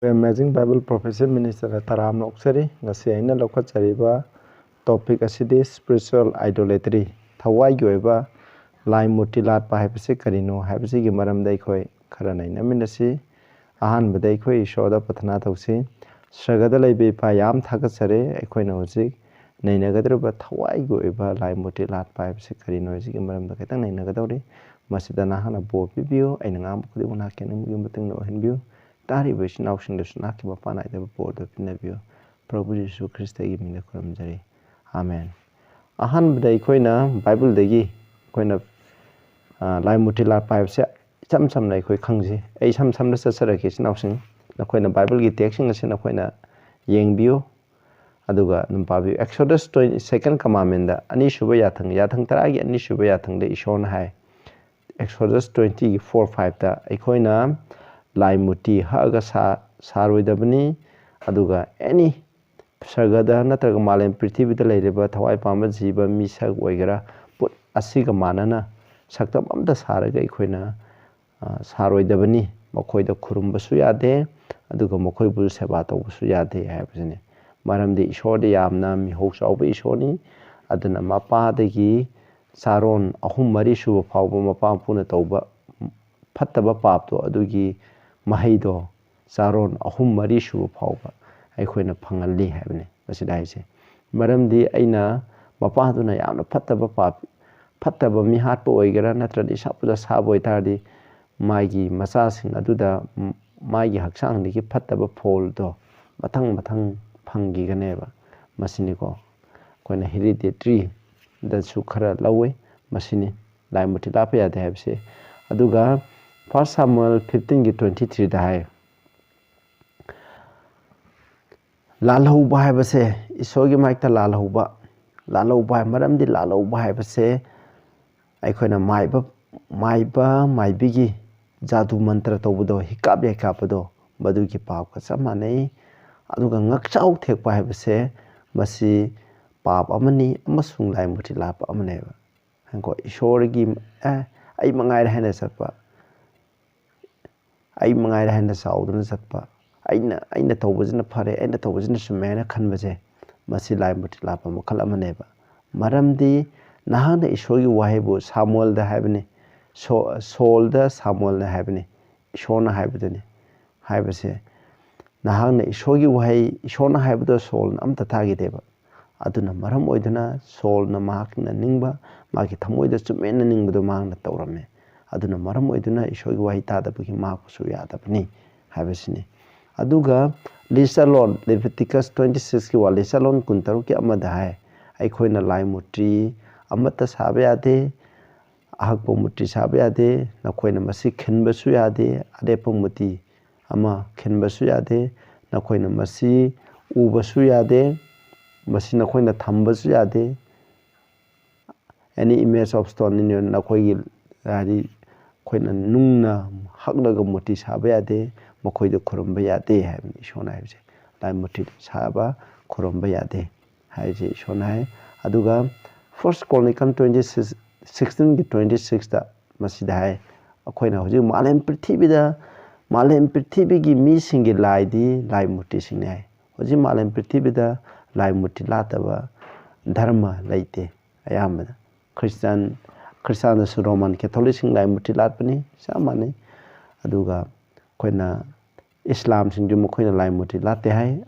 Amazing Bible Prophecy Minister Taram Noksari, Nasiana Loka Chariba, topic Asidi, spiritual idolatry, Thawaigi oiba, Lai Mutilat Pahapsi Karino, Habsi Gimaram Daikoi, Karanai Naminasi, Ahan Badaikoi, Shoda Patanatausi, Shagadalai be Payam Takasare, Equinozic, Nainagadruba, Thawaigi oiba, Lai Mutilat Pahapsi Karino, Zimaram the Katan, Nagadori, Masidanahana Bo Bibio, and Nam Kudiwanakan, Gimatin no Hinbu. Tari wish now sing the Sunaki Bapana, the board of Pinevio, Prabhu Jesu Christ, give me the Kuramjari. Amen. Ahan Bdaikoina, Bible degi, Coin of Lai Mutila Pipes, some like Kangzi, a some necessary now sing, the Coin of Bible detection as in a Coina Yang Bio, Aduga, Numpabi, Exodus 22nd commandment, Anishubayatang, Yatang Taragi, Anishubayatang, the Ishon High. Exodus 24:5, the Ecoina. Lai muti haga saroi aduga any sargada natraga malem prithibida leireba thawai pamba jiba misag oigara put asiga manana saktam amda saraga ikhoina saroidabani mokoida khurumba su yade aduga mokoi bu seba tawsu yade haibasine maramdi ishorde yamna mi hokchauba ishoni aduna mapa degi saron ahum mari shuba phawba mapa puna tawba phattaba papto adugi Mahaido, Saron, Ahum Marishu Pauba, Equina Pangali Heaven, Vasidai. Madam de Aina, Mapaduna Yam, Pataba Papi, Pataba Mihat Boygara, Naturally Shapuda Sabo Tardi, Maigi, Masasing, Aduda, Maigi Haksang, the Pataba Pol do, Matang Pangi Ganeva, Masinico, when a hereditary that Sukara Lawe, Masini, Lai Mutilapia, they have say, Aduga. 1 Samuel 15:23 dahi lalhouba haibase isogi maikta lalhouba maramdi lalhouba haibase aikoina maiba maibigi jadu mantra tawbudo hikapado badugi paap ka samanei aduga ngakchau thekpa haibase masi paap amani amasung lai muti lap amaneba hanko isorgi ai mangai hena sakpa I mangai hena sauduna sakpa aina tawbujina phare aina tawbujina sumena khanbaje masi lai mutilapa makal amaneba maramdi nahana isogi wahibu Samuel da habni Saul da Samuel da habni ishona habudani habase nahana isogi wahi ishona habudo Saul amta thagi deba aduna maram oidana Saul na mahakna ningba magi thamoida sumena ningbudo mangna tawrame aduna maram oiduna isogi wahi tadabagi mapusu yadabani habasini aduga lisalon Leviticus 26 ki wa lisalon kuntaru ki amada hai aikoina lai mutri amata sabe ade ahakpo mutri sabe ade nakoina masi khenbasu yade adepo muti ama khenbasu yade nakoina masi ubasu yade masi nakoina thambasu yade any image of stone in your nakoi ari koina nungna haknaga muti saba yade makoida khurumba yade hai ishona hai lai muti saba khurumba yade hai je ishona hai aduga first chronicle 16 ki 26 da masida hai akoina hoji malem prithvi gi mi singi lai di lai muti sing hai hoji malem prithvi da lai muti lataba dharma laite ayamada Christian Roman Catholic sing lai muti latpani samane aduga koina Islam sing ju mokoina lai muti latte hai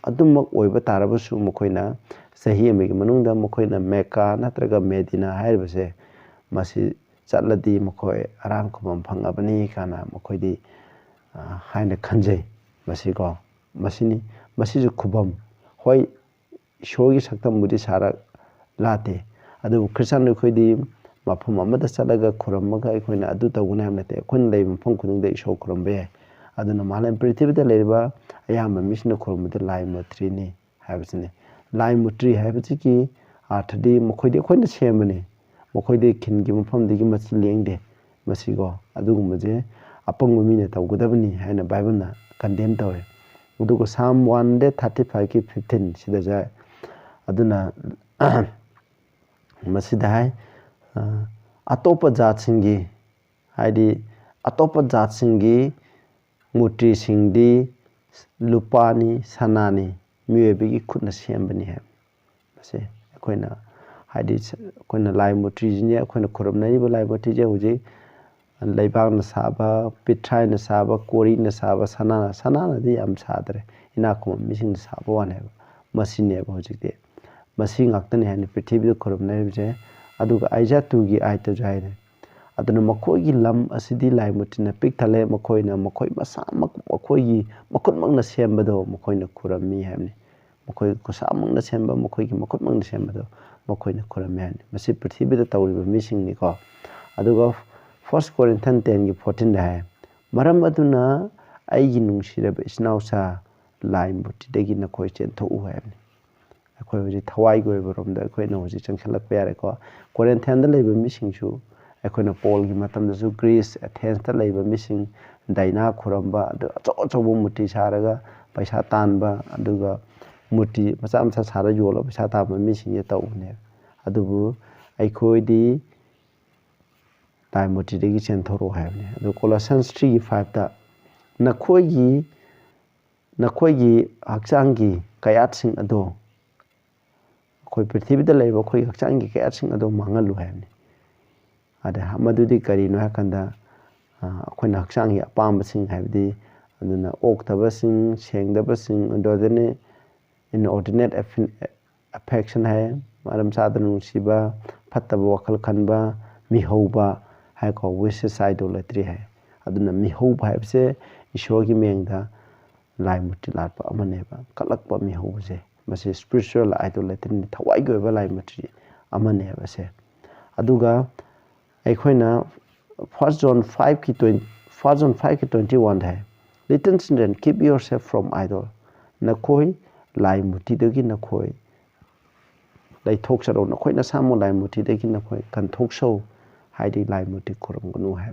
adumak oiba tarabasu mokoina sahi amegi manungda mokoina Mecca natraga Medina haibase masi chatladi mokoi arang khumam phangabani kana mokoidi haina khanjai masiko masini ju khubam hoi shogi saktam mudi sara late adu Christian khoidi mafam amada chalaga khuramaga ikoina adu tawuna hamnate khun lei mafam khunungda isho khurambe aduna malam prithibida leiba ayama misna khurumda lai mutri ni habsine lai mutri habchi ki athadi mokoidi khoina semane mokoidi khingi mafam digi machi lengde masigo adugumaje apangmu mine tawgudabani haina bible na condemn tawe udugo Psalm 135 ki 15 sida ja aduna masida hai atopa jat singi haidi atopa jat singi mutri singdi lupani sanani miyoibigi khutna sembani hai mase akoina haidi akoina lai murti jine akoina khurumnai ba lai murti je huji laibang na saba pitrai na saba kori na saba sanana di am sadre ina ko missing saba wan hai masine ba huji de masi ngaktani hai prithvi khurumnai je aduga aija tugi aita jai aduna makoigi lam asidi lai mutina pik thale makoina makoi masamak makoigi makutmangna sembado makoina khurami hamni makoi kusamakna semba makoigi makutmangna sembado makoina khurami hamni masi prithvi da tawriba missing ni ko aduga 1 Corinthians 10 gi 14 da hai maram aduna aigi nungsiraba isnausa lai mutidagi na koi chen tho'u hamni akoi hoji thawai goi boromda akoi na hoji changkhalak pare ko Corinthians da leiba missing su akoina Paul gi matam da su Greece Athens ta leiba missing daina khuramba adu acho muti saraga paisa tanba aduga muti macha sara yolo paisa ta missing ye tawne adubu aikoi di tai muti de gi chen thoro haibne adu Colossians 3:5 ta nakhoi gi hakchang gi kayat sing ado khoi prithvi da leiba khoi hakchang gi kayat sing ado mangalu haibne ada madudi kari no hakanda akoina hakchang ya pambasing haibdi aduna oktabasing sengdabasing andodene inordinate affection hai maram sadanu siba phattaba wakal khanba mihauba hai ko wishes idolatry hai aduna mihauba haibse ishogi mengda lai muti latpa amaneba kalakpa mihauba je mase spiritual idolatry ni thawai goiba lai muti amaneba se aduga aikoina 1 John 5:21 hai little children keep yourself from idol nakoi lai muti dagi nakoi lai thokcharo nakoi na samo lai muti dagi nakoi kan thokso haidi lai muti khorom gnu hai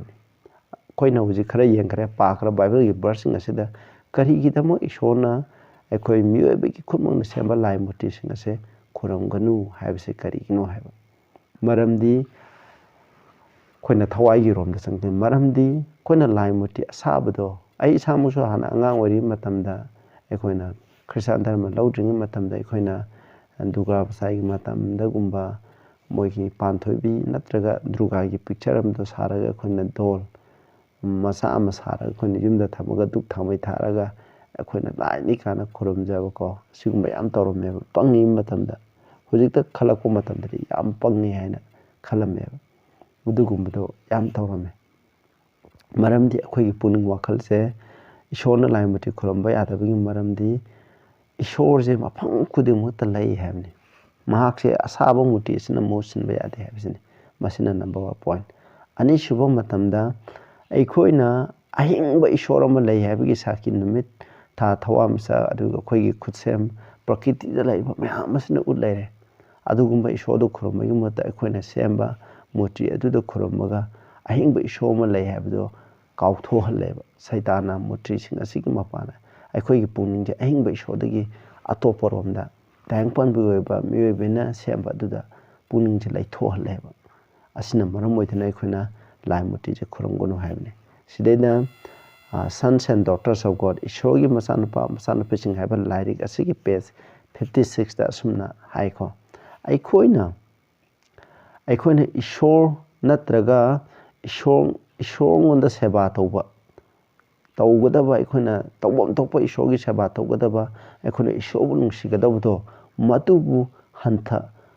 koina huji khara yeng khara pa khara bible gi verse asida kari gi damo ishona akoi miyobe gi khurmang na semba lai muti singa se khorom gnu haibse kari gnu hai maramdi koina thawai gi rom da sangte maramdi koina lai muti asabado ai samuso hana angang wari matamda koina Christian dharma laudring matamda koina duga basai matamda gumba moigi panthoibi natraga durga gi picture amdo saraga koina dol masa ama saraga koina yumda thamaga duk thamai tharaga koina lai ni kana khurumjaba ko sigumba yam tawrome pangni matamda hujikta khalakko matamda yam pangni haina khalamme udugumdo yam tawrame maramdi akhoi gi puning wakal se ishona lai muti khurumba yadabagi maramdi ishor je mafang kuding mutta lai habni mahak se asaba muti sina motion ba yade habsini masina number 1 point ani shubha matamda aikoina ahingba ishorama lai habigi saki numit tha thawamsa aduga khoi gi khutsem prakriti da lai ba masina ullaire adugumba ishodo khurumba gi mutta aikoina semba muti aduda khurumbaga ahingba ishoma lai habdo kautho haleba saitana muti sing asigi mapana aikoi gi pungning je ahingba ishodagi atoporomda tangpan buiba miyoibena semba duda pungning je lai tho haleba asina maram moithana aikoina lai muti je khurumgono haibne sidena sons and daughters of God ishogi masana paching haiba lyric asigi page 56 da sumna haiko aikoina ishor natraga ishor ngonda seba tawgadaba aikoina tawbam tokpa ishogi seba tawgadaba aikoina ishobu nungsigadabdo matubu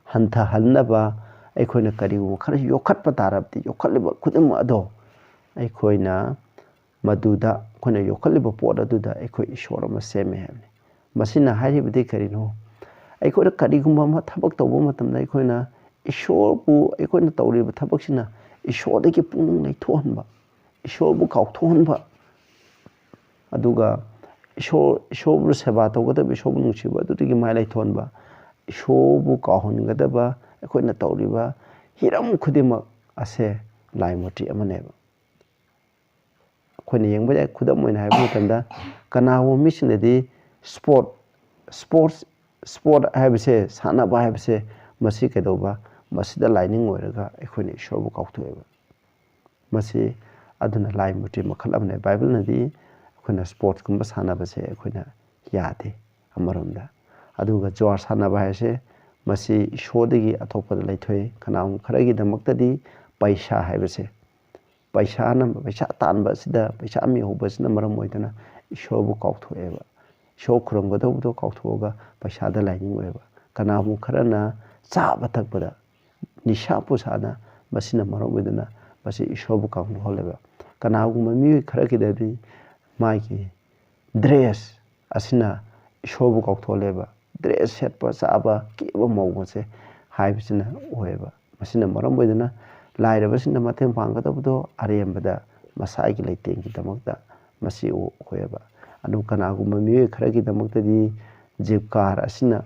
hantha halnaba aikoina karibu khara yokhatpa tarabti yokhaliba khudum ado aikoina maduda koina yokhaliba poda duda aikoi ishorama seme habne masina haribdi karino aikoina karigumba ma thabak tawba matamda aikoina ishorbu aikoina tawriba thabaksina ishordagi punung lai thohanba ishorbu kauthohanba aduga ishorbu seba tawgadaba ishorbu nungsiba adudagi mai lai thonba ishorbu kahongadaba aikoina tawriba hiram khudima ase lai muti amaneba koina yengba ja khudam moina haibu matamda kanawo misinadi sport haibse sana ba haibse masi kedoba masida lining oiraga aikoina ishorbu kauthoeba masi aduna lai muti makhalamne bible nadi ꯑꯩꯈꯣꯏꯅ ꯁ꯭ꯄꯣꯔꯠꯁꯀꯨꯝꯕ ꯁꯥꯟꯅꯕꯁꯦ ꯑꯩꯈꯣꯏꯅ ꯌꯥꯗꯦ ꯑꯃꯔꯣꯝꯗ ꯑꯗꯨꯒ ꯖꯨꯋꯥꯔ ꯁꯥꯟꯅꯕ ꯍꯥꯏꯁꯦ ꯃꯁꯤ ꯏꯁꯣꯔꯗꯒꯤ ꯑꯇꯣꯞꯄꯗ ꯂꯩꯊꯣꯛꯏ ꯀꯅꯥꯒꯨꯝꯕ ꯈꯔꯒꯤꯗꯃꯛꯇꯗꯤ ꯄꯩꯁꯥ ꯍꯥꯏꯕꯁꯦ ꯄꯩꯁꯥ ꯇꯥꯟꯕ ꯑꯁꯤꯗ ꯄꯩꯁꯥ ꯃꯤꯍꯧꯕꯁꯤꯅ ꯃꯔꯝ ꯑꯣꯏꯗꯨꯅ ꯏꯁꯣꯔꯕꯨ ꯀꯥꯎꯊꯣꯛꯑꯦꯕ ꯏꯁꯣꯔ ꯈꯨꯔꯨꯝꯒꯗꯧꯕꯗꯣ ꯀꯥꯎꯊꯣꯛꯑꯒ ꯄꯩꯁꯥꯗ ꯂꯥꯏꯅꯤꯡ ꯑꯣꯏꯕ ꯀꯅꯥꯒꯨꯝꯕ ꯈꯔꯅ ꯆꯥꯕ ꯊꯛꯄꯗ ꯅꯤꯁꯥ ꯄꯨꯁꯥꯅ ꯃꯁꯤꯅ ꯃꯔꯝ ꯑꯣꯏꯗꯨꯅ ꯃꯁꯤ ꯏꯁꯣꯔꯕꯨ ꯀꯥꯎꯊꯣꯛꯍꯜꯂꯦꯕ ꯀꯅꯥꯒꯨꯝꯕ ꯃꯤꯑꯣꯏ ꯈꯔꯒꯤꯗꯗꯤ ꯃꯥꯒꯤ ꯗ꯭ꯔꯦꯁ ꯑꯁꯤꯅ ꯏꯁꯣꯔꯕꯨ ꯀꯥꯎꯊꯣꯛꯍꯜꯂꯦꯕ ꯗ꯭ꯔꯦꯁ ꯁꯦꯠꯄ ꯆꯥꯕ ꯀꯦꯕ ꯃꯧꯕꯁꯦ ꯍꯥꯏꯕꯁꯤꯅ ꯑꯣꯏꯌꯦꯕ ꯃꯁꯤꯅ ꯃꯔꯝ ꯑꯣꯏꯗꯨꯅ ꯂꯥꯏꯔꯕꯁꯤꯡꯅ ꯃꯇꯦꯡ ꯄꯥꯡꯒꯗꯧꯕꯗꯣ ꯑꯔꯦꯝꯕꯗ ꯃꯁꯥꯒꯤ ꯂꯩꯇꯦꯡꯒꯤꯗꯃꯛꯇ ꯃꯁꯤ ꯑꯣꯏꯌꯦꯕ ꯑꯗꯨ ꯀꯅꯥꯒꯨꯝꯕ ꯃꯤꯑꯣꯏ ꯈꯔꯒꯤꯗꯃꯛꯇꯗꯤ ꯖꯤꯕꯀꯥꯔ ꯑꯁꯤꯅ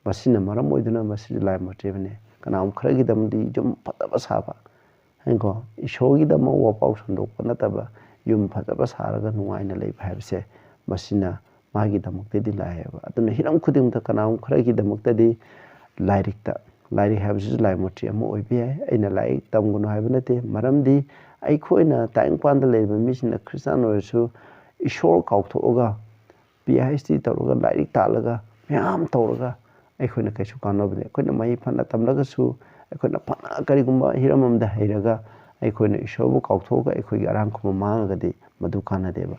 ꯃꯁꯤꯅ ꯃꯔꯝ ꯑꯣꯏꯗꯨꯅ ꯃꯁꯤꯁꯨ ꯂꯥꯏ ꯃꯣꯇꯤꯕꯅꯤ ꯀꯅꯥꯒꯨꯝꯕ ꯈꯔꯒꯤꯗꯃꯛꯇꯗꯤ ꯌꯨꯝ ꯐꯖꯕ ꯁꯥꯕ ꯍꯥꯏꯀꯣ ꯏꯁꯣꯔꯒꯤꯗꯃꯛ ꯋꯥꯄꯥꯎ ꯁꯟꯗꯣꯛꯄ ꯅꯠꯇꯕ ꯌꯨꯝ ꯐꯖꯕ ꯁꯥꯔꯒ ꯅꯨꯡꯉꯥꯏꯅ ꯂꯩꯕ ꯍꯥꯏꯕꯁꯦ ꯃꯁꯤꯅ ꯃꯥꯒꯤꯗꯃꯛꯇꯗꯤ ꯂꯥꯛꯑꯦꯕ ꯑꯗꯨꯅ ꯍꯤꯔꯝ ꯈꯨꯗꯤꯡꯃꯛꯇ ꯀꯅꯥꯒꯨꯝꯕ ꯈꯔꯒꯤꯗꯃꯛꯇꯗꯤ ꯂꯥꯏꯔꯤꯛ ꯍꯥꯏꯕꯁꯤꯁꯨ ꯂꯥꯏ ꯃꯣꯇꯤ ꯑꯃ ꯑꯣꯏꯕ ꯌꯥꯏ ꯑꯩꯅ ꯂꯥꯏꯔꯤꯛ ꯇꯝꯒꯅꯨ ꯍꯥꯏꯕ ꯅꯠꯇꯦ ꯃꯔꯝꯗꯤ ꯑꯩꯈꯣꯏꯅ ꯇꯥꯏꯪꯄꯥꯟꯗ ꯂꯩꯔꯤꯕ ꯃꯤꯁꯤꯡꯅ ꯈ꯭ꯔꯤꯁꯇꯥꯟ ꯑꯣꯏꯔꯁꯨ ꯏꯁꯣꯔ ꯀꯥꯎꯊꯣꯛꯑꯒ PhD ꯇꯧꯔꯒ ꯂꯥꯏꯔꯤꯛ ꯇꯥꯜꯂꯒ ꯃꯌꯥꯝ ꯇꯧꯔꯒ ꯑꯩꯈꯣꯏꯅ ꯀꯩꯁꯨ ꯀꯥꯟꯅꯕꯅꯤ ꯑꯩꯈꯣꯏꯅ ꯃꯍꯩ ꯐꯅ ꯇꯝꯂꯒꯁꯨ ꯑꯩꯈꯣꯏꯅ ꯐꯅ ꯀꯔꯤꯒꯨꯝꯕ ꯍꯤꯔꯝ ꯑꯃꯗ ꯍꯩꯔꯒ ꯑꯩꯈꯣꯏꯅ ꯏꯁꯣꯔꯕꯨ ꯀꯥꯎꯊꯣꯛꯑꯒ ꯑꯩꯈꯣꯏꯒꯤ ꯑꯔꯥꯟꯈꯨꯝꯕ ꯃꯥꯡꯉꯒꯗꯤ ꯃꯗꯨ ꯀꯥꯟꯅꯗꯦꯕ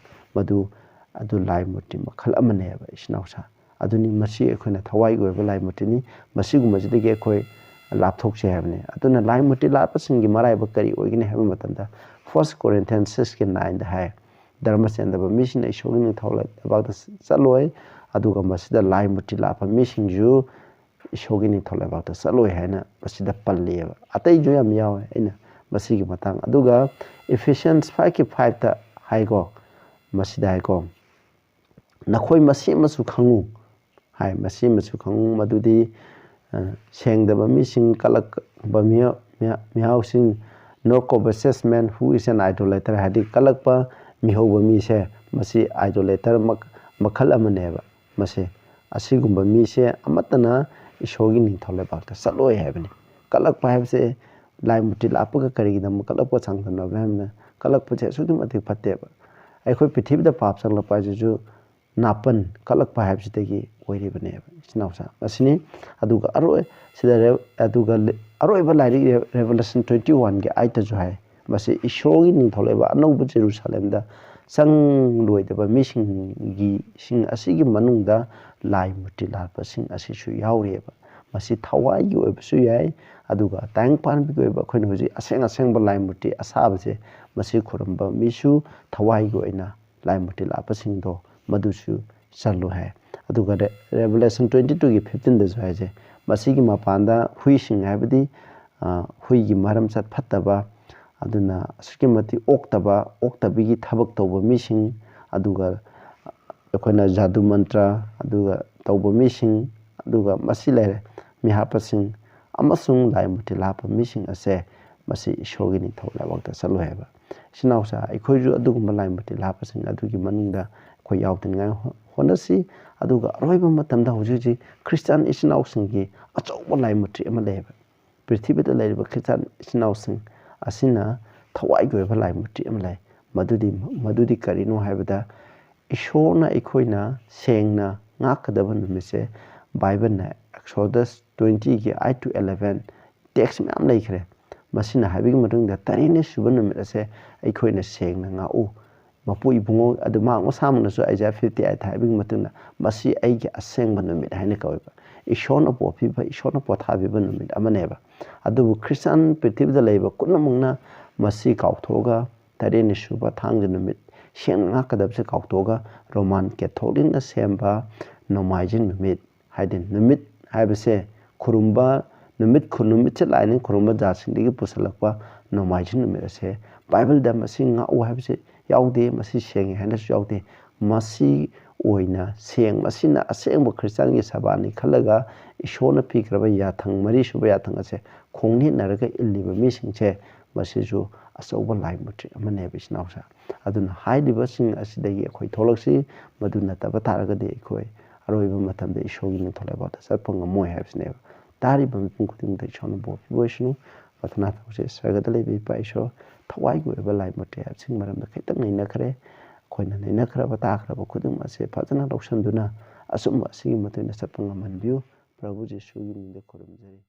ꯑꯗꯨ ꯂꯥꯏ ꯃꯨꯔꯇꯤ ꯃꯈꯜ ꯑꯃꯅꯦꯕ ꯏꯆꯤꯟꯅꯥꯎꯁꯥ ꯑꯗꯨꯅꯤ ꯃꯁꯤ ꯑꯩꯈꯣꯏꯅ ꯊꯋꯥꯏꯒꯤ ꯑꯣꯏꯕ ꯂꯥꯏ ꯃꯨꯔꯇꯤꯅꯤ ꯃꯁꯤꯒꯨꯝꯕꯁꯤꯗꯒꯤ ꯑꯩꯈꯣꯏ ꯂꯥꯞꯊꯣꯛꯆꯩ ꯍꯥꯏꯕꯅꯤ ꯑꯗꯨꯅ ꯂꯥꯏ ꯃꯨꯔꯇꯤ ꯂꯥꯠꯄꯁꯤꯡꯒꯤ ꯃꯔꯥꯏꯕꯛ ꯀꯔꯤ ꯑꯣꯏꯒꯅꯤ ꯍꯥꯏꯕ ꯃꯇꯝꯗ 1 Corinthians 6:9 ꯍꯥꯏ ꯙꯔꯃ ꯆꯦꯟꯗꯕ ꯃꯤꯁꯤꯡꯅ ꯏꯁꯣꯔꯒꯤ ꯅꯤꯡꯊꯧ ꯂꯩꯕꯥꯛꯇ ꯆꯠꯂꯣꯏ ꯑꯗꯨꯒ ꯃꯁꯤꯗ ꯂꯥꯏ ꯃꯨꯔꯇꯤ ꯂꯥꯠꯄ ꯃꯤꯁꯤꯡꯁꯨ ꯏꯁꯣꯔꯒꯤ ꯅꯤꯡꯊꯧ ꯂꯩꯕꯥꯛꯇ ꯆꯠꯂꯣꯏ ꯍꯥꯏꯅ ꯃꯁꯤꯗ ꯄꯜꯂꯤꯑꯕ ꯑꯇꯩꯁꯨ ꯌꯥꯝ ꯌꯥꯎꯋꯦ ꯑꯩꯅ ꯃꯁꯤꯒꯤ ꯃꯇꯥꯡ ꯑꯗꯨꯒ Ephesians 5:5ꯇ ꯍꯥꯏꯀꯣ ꯃꯁꯤꯗ ꯍꯥꯏꯀꯣ ꯅꯈꯣꯏ ꯃꯁꯤ ꯑꯃꯁꯨ ꯈꯪꯉꯨ ꯍꯥꯏ ꯃꯁꯤ ꯑꯃꯁꯨ ꯈꯪꯉꯨ ꯃꯗꯨꯗꯤ ꯁꯦꯡꯗꯕ ꯃꯤꯁꯤꯡ ꯀꯜꯂꯛꯄ ꯃꯤꯍꯥꯎꯁꯤꯡ no covetous man who is an idolater ꯍꯥꯏꯗꯤ ꯀꯜꯂꯛꯄ ꯃꯤꯍꯧꯕ ꯃꯤꯁꯦ ꯃꯁꯤ idolater ꯃꯈꯜ ꯑꯃꯅꯦꯕ ꯃꯁꯤ ꯑꯁꯤꯒꯨꯝꯕ ꯃꯤꯁꯦ ꯑꯃꯠꯇꯅ ꯏꯁꯣꯔꯒꯤ ꯅꯤꯡꯊꯧ ꯂꯩꯕꯥꯛꯇ ꯆꯠꯂꯣꯏ ꯍꯥꯏꯕꯅꯤ ꯀꯜꯂꯛꯄ ꯍꯥꯏꯕꯁꯦ ꯂꯥꯏ ꯃꯨꯔꯇꯤ ꯂꯥꯠꯄꯒ ꯀꯔꯤꯒꯤꯗꯃꯛ ꯀꯜꯂꯛꯄ ꯆꯥꯡꯗꯝꯅꯕ ꯍꯥꯏꯕꯅ ꯀꯜꯂꯛꯄꯁꯦ ꯑꯁꯨꯛꯀꯤ ꯃꯇꯤꯛ ꯐꯠꯇꯦꯕ ꯑꯩꯈꯣꯏ ꯄ꯭ꯔꯤꯊꯤꯕꯤꯗ ꯄꯥꯞ ꯆꯪꯂꯛꯄ ꯍꯥꯏꯁꯤꯁꯨ ꯅꯥꯄꯟ ꯀꯜꯂꯛꯄ ꯍꯥꯏꯕꯁꯤꯗꯒꯤ ꯑꯣꯏꯔꯤꯕꯅꯦꯕ ꯏꯆꯤꯟꯅꯥꯎꯁꯥ ꯃꯁꯤꯅꯤ ꯑꯗꯨꯒ ꯑꯔꯣꯏꯕ ꯂꯥꯏꯔꯤꯛ Revelation 21:8ꯇꯁꯨ ꯍꯥꯏ ꯃꯁꯤ ꯏꯁꯣꯔꯒꯤ ꯅꯤꯡꯊꯧ ꯂꯩꯕꯥꯛ ꯑꯅꯧꯕ ꯖꯦꯔꯨꯁꯥꯂꯦꯝꯗ ꯆꯪꯂꯣꯏꯗꯕ ꯃꯤꯁꯤꯡ ꯑꯁꯤꯒꯤ ꯃꯅꯨꯡꯗ ꯂꯥꯏ ꯃꯨꯔꯇꯤ ꯂꯥꯠꯄꯁꯤꯡ ꯑꯁꯤꯁꯨ ꯌꯥꯎꯔꯤꯑꯕ ꯃꯁꯤ ꯊꯋꯥꯏꯒꯤ ꯑꯣꯏꯕꯁꯨ ꯌꯥꯏ ꯑꯗꯨꯒ ꯇꯥꯏꯪꯄꯥꯟꯕꯒꯤ ꯑꯣꯏꯕ ꯑꯩꯈꯣꯏꯅ ꯍꯧꯖꯤꯛ ꯑꯁꯦꯡꯕ ꯂꯥꯏ ꯃꯨꯔꯇꯤ ꯑꯁꯥꯕꯁꯦ ꯃꯁꯤ ꯈꯨꯔꯨꯝꯕ ꯃꯤꯁꯨ ꯊꯋꯥꯏꯒꯤ ꯑꯣꯏꯅ ꯂꯥꯏ ꯃꯨꯔꯇꯤ ꯂꯥꯠꯄꯁꯤꯡꯗꯣ ꯃꯗꯨꯁꯨ ꯆꯜꯂꯨ ꯍꯥꯏ ꯑꯗꯨꯒ Revelation 22:15ꯗꯁꯨ ꯍꯥꯏꯁꯦ ꯃꯁꯤꯒꯤ ꯃꯄꯥꯟꯗ ꯍꯨꯏꯁꯤꯡ ꯍꯥꯏꯕꯗꯤ ꯍꯨꯏꯒꯤ ꯃꯔꯝꯆꯠ ꯐꯠꯇꯕ ꯑꯗꯨꯅ ꯑꯁꯨꯛꯀꯤ ꯃꯇꯤꯛ ꯑꯣꯛꯇꯕꯤꯒꯤ ꯊꯕꯛ ꯇꯧꯕ ꯃꯤꯁꯤꯡ ꯑꯗꯨꯒ ꯑꯩꯈꯣꯏꯅ ꯖꯥꯗꯨ ꯃꯟꯇ꯭ꯔ ꯑꯗꯨꯒ ꯇꯧꯕ ꯃꯤꯁꯤꯡ ꯑꯗꯨꯒ ꯃꯁꯤ ꯂꯩꯔꯦ ꯃꯤꯍꯥꯠꯄꯁꯤꯡ ꯑꯃꯁꯨꯡ ꯂꯥꯏ ꯃꯨꯔꯇꯤ ꯂꯥꯠꯄ ꯃꯤꯁꯤꯡ ꯑꯁꯦ ꯃꯁꯤ ꯏꯁꯣꯔꯒꯤ ꯅꯤꯡꯊꯧ ꯂꯩꯕꯥꯛꯇ ꯆꯠꯂꯣꯏ ꯍꯥꯏꯕ ꯏꯆꯤꯟꯅꯥꯎꯁꯥ ꯑꯩꯈꯣꯏꯁꯨ ꯑꯗꯨꯒꯨꯝꯕ ꯂꯥꯏ ꯃꯨꯔꯇꯤ ꯂꯥꯠꯄꯁꯤꯡ ꯑꯗꯨꯒꯤ ꯃꯅꯨꯡꯗ ꯑꯩꯈꯣꯏ ꯌꯥꯎꯗꯅꯤꯡꯉꯥꯏ ꯍꯣꯠꯅꯁꯤ ꯑꯗꯨꯒ ꯑꯔꯣꯏꯕ ꯃꯇꯝꯗ ꯍꯧꯖꯤꯛ ꯈ꯭ꯔꯤꯁꯇꯥꯟ ꯏꯆꯤꯟꯅꯥꯎꯁꯤꯡꯒꯤ ꯑꯆꯧꯕ ꯂꯥꯏ ꯃꯨꯔꯇꯤ ꯑꯃ ꯂꯩꯌꯦꯕ ꯄ꯭ꯔꯤꯊꯤꯕꯤꯗ ꯂꯩꯔꯤꯕ ꯈ꯭ꯔꯤꯁꯇꯥꯟ ꯏꯆꯤꯟꯅꯥꯎꯁꯤꯡ ꯑꯁꯤꯅ ꯊꯋꯥꯏꯒꯤ ꯑꯣꯏꯕ ꯂꯥꯏ ꯃꯨꯔꯇꯤ ꯑꯃ ꯂꯩ ꯃꯗꯨꯗꯤ ꯀꯔꯤꯅꯣ ꯍꯥꯏꯕꯗ ꯏꯁꯣꯔꯅ ꯑꯩꯈꯣꯏꯅ ꯁꯦꯡꯅ ꯉꯥꯛꯀꯗꯕ ꯅꯨꯃꯤꯠꯁꯦ ꯕꯥꯏꯕꯜꯅ Exodus 20:8-11 ꯇꯦꯛꯁ ꯃꯌꯥꯝ ꯂꯩꯈ꯭ꯔꯦ ꯃꯁꯤꯅ ꯍꯥꯏꯕꯒꯤ ꯃꯇꯨꯡꯗ 3ꯔꯤꯅꯤ ꯁꯨꯕ ꯅꯨꯃꯤꯠ ꯑꯁꯦ ꯑꯩꯈꯣꯏꯅ ꯁꯦꯡꯅ ꯉꯥꯛꯎ ꯃꯄꯨ ꯏꯕꯨꯡꯉꯣ ꯑꯗꯨ ꯃꯍꯥꯛ ꯃꯁꯥꯃꯛꯅꯁꯨ Isaiah 58 ꯍꯥꯏꯕꯒꯤ ꯃꯇꯨꯡꯗ ꯃꯁꯤ ꯑꯩꯒꯤ ꯑꯁꯦꯡꯕ ꯅꯨꯃꯤꯠ ꯍꯥꯏꯅ ꯀꯧꯋꯦꯕ ꯏꯁꯣꯔꯅ ꯄꯣꯛꯄꯤꯕ ꯏꯁꯣꯔꯅ ꯄꯣꯊꯥꯕꯤꯕ ꯅꯨꯃꯤꯠ ꯑꯃꯅꯦꯕ ꯑꯗꯨꯕꯨ ꯈ꯭ꯔꯤꯁꯇꯥꯟ ꯄ꯭ꯔꯤꯊꯤꯕꯤꯗ ꯂꯩꯕ ꯄꯨꯝꯅꯃꯛꯅ ꯃꯁꯤ ꯀꯥꯎꯊꯣꯛꯑꯒ 3ꯔꯤꯅꯤ ꯁꯨꯕ ꯊꯥꯡꯖ ꯅꯨꯃꯤꯠ ꯁꯦꯡꯅ ꯉꯥꯛꯀꯗꯕꯁꯦ ꯀꯥꯎꯊꯣꯛꯑꯒ ꯔꯣꯃꯥꯟ ꯀꯦꯊꯣꯂꯤꯛꯅ ꯁꯦꯝꯕ ꯅꯣꯡꯃꯥꯏꯖꯤꯡ ꯅꯨꯃꯤꯠ ꯍꯥꯏꯗꯤ ꯅꯨꯃꯤꯠ ꯍꯥꯏꯕꯁꯦ ꯈꯨꯔꯨꯝꯕ ꯅꯨꯃꯤꯠꯁꯦ ꯂꯥꯏꯅꯤꯡ ꯈꯨꯔꯨꯝꯕ ꯖꯥꯠꯁꯤꯡꯗꯒꯤ ꯄꯨꯁꯤꯜꯂꯛꯄ ꯅꯣꯡꯃꯥꯏꯖꯤꯡ ꯅꯨꯃꯤꯠ ꯑꯁꯦ ꯕꯥꯏꯕꯜꯗ ꯃꯁꯤ ꯉꯥꯛꯎ ꯍꯥꯏꯕꯁꯦ ꯌꯥꯎꯗꯦ ꯃꯁꯤ ꯁꯦꯡꯉꯦ ꯍꯥꯏꯅꯁꯨ ꯌꯥꯎꯗꯦ ꯃꯁꯤ ꯑꯣꯏꯅ ꯃꯁꯤꯅ ꯑꯁꯦꯡꯕ ꯈ꯭ꯔꯤꯁꯇꯥꯟꯒꯤ ꯁꯕꯥꯅꯤ ꯈꯜꯂꯒ ꯏꯁꯣꯔꯅ ꯄꯤꯈ꯭ꯔꯕ ꯌꯥꯊꯪ 4ꯁꯨꯕ ꯌꯥꯊꯪ ꯑꯁꯦ ꯈꯣꯡꯅꯦꯠꯅꯔꯒ ꯏꯜꯂꯤꯕ ꯃꯤꯁꯤꯡꯁꯦ ꯃꯁꯤꯁꯨ ꯑꯆꯧꯕ ꯂꯥꯏ ꯃꯨꯔꯇꯤ ꯑꯃꯅꯦꯕ ꯏꯆꯤꯟꯅꯥꯎꯁꯥ ꯑꯗꯨꯅ ꯍꯥꯏꯔꯤꯕꯁꯤꯡ ꯑꯁꯤꯗꯒꯤ ꯑꯩꯈꯣꯏ ꯊꯣꯛꯂꯛꯁꯤ ꯃꯗꯨ ꯅꯠꯇꯕ ꯇꯥꯔꯒꯗꯤ ꯑꯩꯈꯣꯏ ꯑꯔꯣꯏꯕ ꯃꯇꯝꯗ ꯏꯁꯣꯔꯒꯤ ꯅꯤꯡꯊꯧ ꯂꯩꯕꯥꯛꯇ ꯆꯠꯄ ꯉꯝꯃꯣꯏ ꯍꯥꯏꯕꯁꯤꯅꯦꯕ ꯇꯥꯔꯤꯕ ꯃꯤꯄꯨꯝ ꯈꯨꯗꯤꯡꯃꯛꯇ ꯏꯁꯣꯔꯅ ꯕꯣꯔ ꯄꯤꯕ ꯑꯣꯏꯁꯅꯨ ꯄ꯭ꯔꯊꯅꯥ ꯇꯧꯁꯤ ꯁ꯭ꯋꯔꯒꯗ ꯂꯩꯕ ꯏꯄꯥ ꯏꯁꯣꯔ ꯊꯋꯥꯏꯒꯤ ꯑꯣꯏꯕ ꯂꯥꯏ ꯃꯨꯔꯇꯤ ꯍꯥꯏꯕꯁꯤꯡ ꯃꯔꯝꯗ ꯈꯤꯇꯪ ꯅꯩꯅꯈ꯭ꯔꯦ ꯑꯩꯈꯣꯏꯅ ꯅꯩꯅꯈ꯭ꯔꯕ ꯇꯥꯈ꯭ꯔꯕ ꯈꯨꯗꯤꯡꯃꯛ ꯑꯁꯦ ꯐꯖꯅ ꯂꯧꯁꯤꯟꯗꯨꯅ ꯑꯆꯨꯝꯕ ꯑꯁꯤꯒꯤ ꯃꯇꯨꯡ ꯏꯟꯅ ꯆꯠꯄ ꯉꯝꯍꯟꯕꯤꯌꯨ ꯄ꯭ꯔꯚꯨ ꯖꯤꯁꯨꯒꯤ ꯃꯤꯡꯗ ꯈꯨꯔꯨꯝꯖꯔꯤ